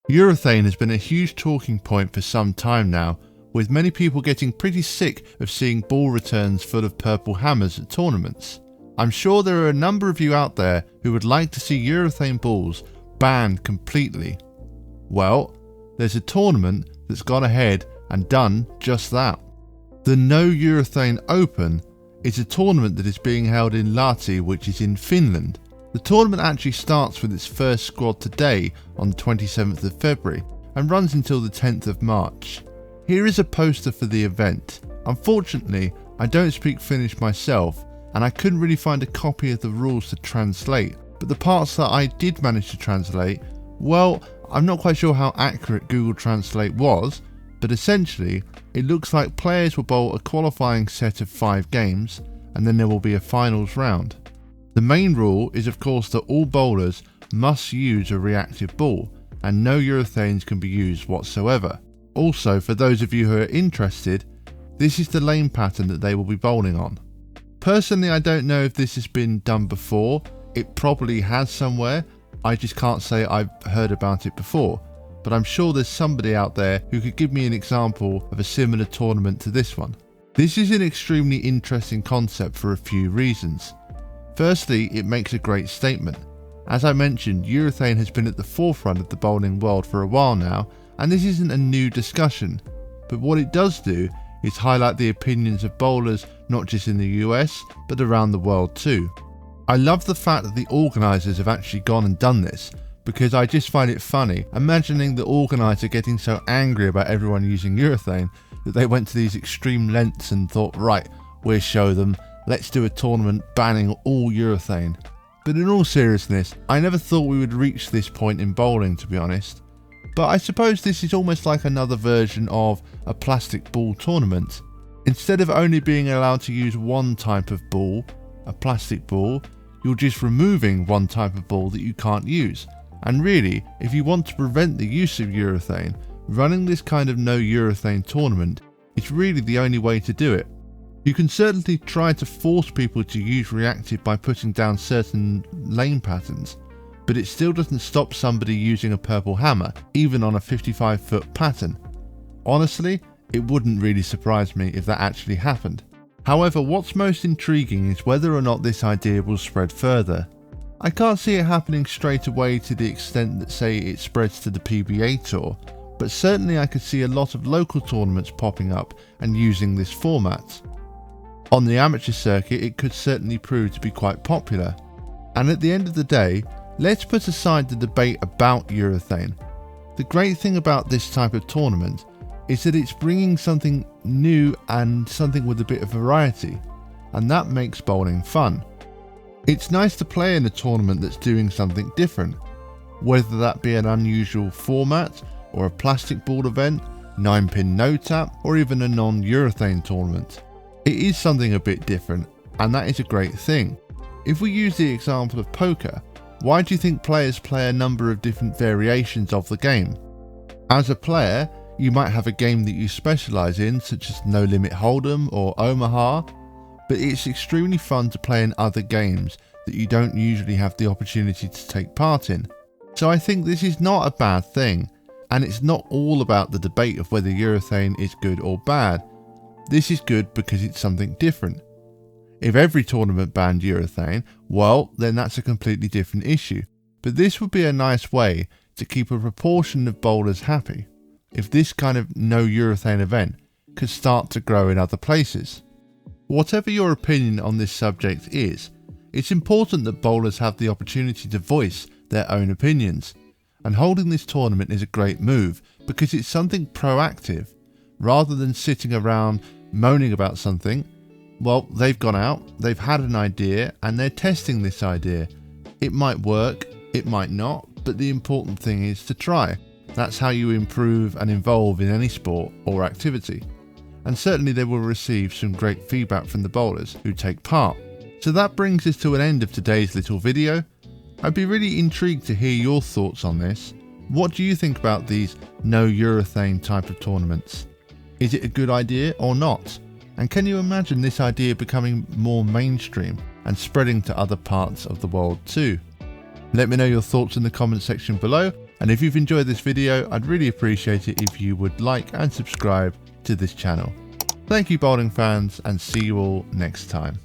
Urethane has been a huge talking point for some time now, with many people getting pretty sick of seeing ball returns full of purple hammers at tournaments. I'm sure there are a number of you out there who would like to see urethane balls banned completely. Well, there's a tournament that's gone ahead and done just that. The No Urethane Open is a tournament that is being held in Lahti, which is in Finland. The tournament actually starts with its first squad today on the 27th of February and runs until the 10th of March. Here is a poster for the event. Unfortunately, I don't speak Finnish myself and I couldn't really find a copy of the rules to translate, but the parts that I did manage to translate, well, I'm not quite sure how accurate Google Translate was, but essentially it looks like players will bowl a qualifying set of 5 games and then there will be a finals round. The main rule is of course that all bowlers must use a reactive ball and no urethanes can be used whatsoever. Also, for those of you who are interested, this is the lane pattern that they will be bowling on. Personally, I don't know if this has been done before. It probably has somewhere. I just can't say I've heard about it before, but I'm sure there's somebody out there who could give me an example of a similar tournament to this one. This is an extremely interesting concept for a few reasons. Firstly, it makes a great statement. As I mentioned, urethane has been at the forefront of the bowling world for a while now, and this isn't a new discussion, but what it does do is highlight the opinions of bowlers not just in the US, but around the world too. I love the fact that the organisers have actually gone and done this, because I just find it funny imagining the organiser getting so angry about everyone using urethane that they went to these extreme lengths and thought, right, we'll show them, let's do a tournament banning all urethane. But in all seriousness, I never thought we would reach this point in bowling, to be honest. But I suppose this is almost like another version of a plastic ball tournament. Instead of only being allowed to use one type of ball, a plastic ball, you're just removing one type of ball that you can't use. And really, if you want to prevent the use of urethane, running this kind of no urethane tournament is really the only way to do it. You can certainly try to force people to use reactive by putting down certain lane patterns, but it still doesn't stop somebody using a purple hammer, even on a 55-foot pattern. Honestly, it wouldn't really surprise me if that actually happened. However, what's most intriguing is whether or not this idea will spread further. I can't see it happening straight away to the extent that, say, it spreads to the PBA Tour, but certainly I could see a lot of local tournaments popping up and using this format. On the amateur circuit, it could certainly prove to be quite popular. And at the end of the day, let's put aside the debate about urethane. The great thing about this type of tournament is that it's bringing something new and something with a bit of variety, and that makes bowling fun. It's nice to play in a tournament that's doing something different, whether that be an unusual format or a plastic ball event, 9-pin no-tap, or even a non-urethane tournament. It is something a bit different, and that is a great thing. If we use the example of poker, why do you think players play a number of different variations of the game? As a player, you might have a game that you specialise in, such as No Limit Hold'em or Omaha, but it's extremely fun to play in other games that you don't usually have the opportunity to take part in. So I think this is not a bad thing, and it's not all about the debate of whether urethane is good or bad. This is good because it's something different. If every tournament banned urethane, well, then that's a completely different issue. But this would be a nice way to keep a proportion of bowlers happy, if this kind of no urethane event could start to grow in other places. Whatever your opinion on this subject is, it's important that bowlers have the opportunity to voice their own opinions, and holding this tournament is a great move because it's something proactive. Rather than sitting around moaning about something, well, they've gone out, they've had an idea, and they're testing this idea. It might work, it might not, but the important thing is to try. That's how you improve and evolve in any sport or activity. And certainly they will receive some great feedback from the bowlers who take part. So that brings us to an end of today's little video. I'd be really intrigued to hear your thoughts on this. What do you think about these no urethane type of tournaments? Is it a good idea or not? And can you imagine this idea becoming more mainstream and spreading to other parts of the world too? Let me know your thoughts in the comment section below, And if you've enjoyed this video, I'd really appreciate it if you would like and subscribe to this channel. Thank you bowling fans, and see you all next time.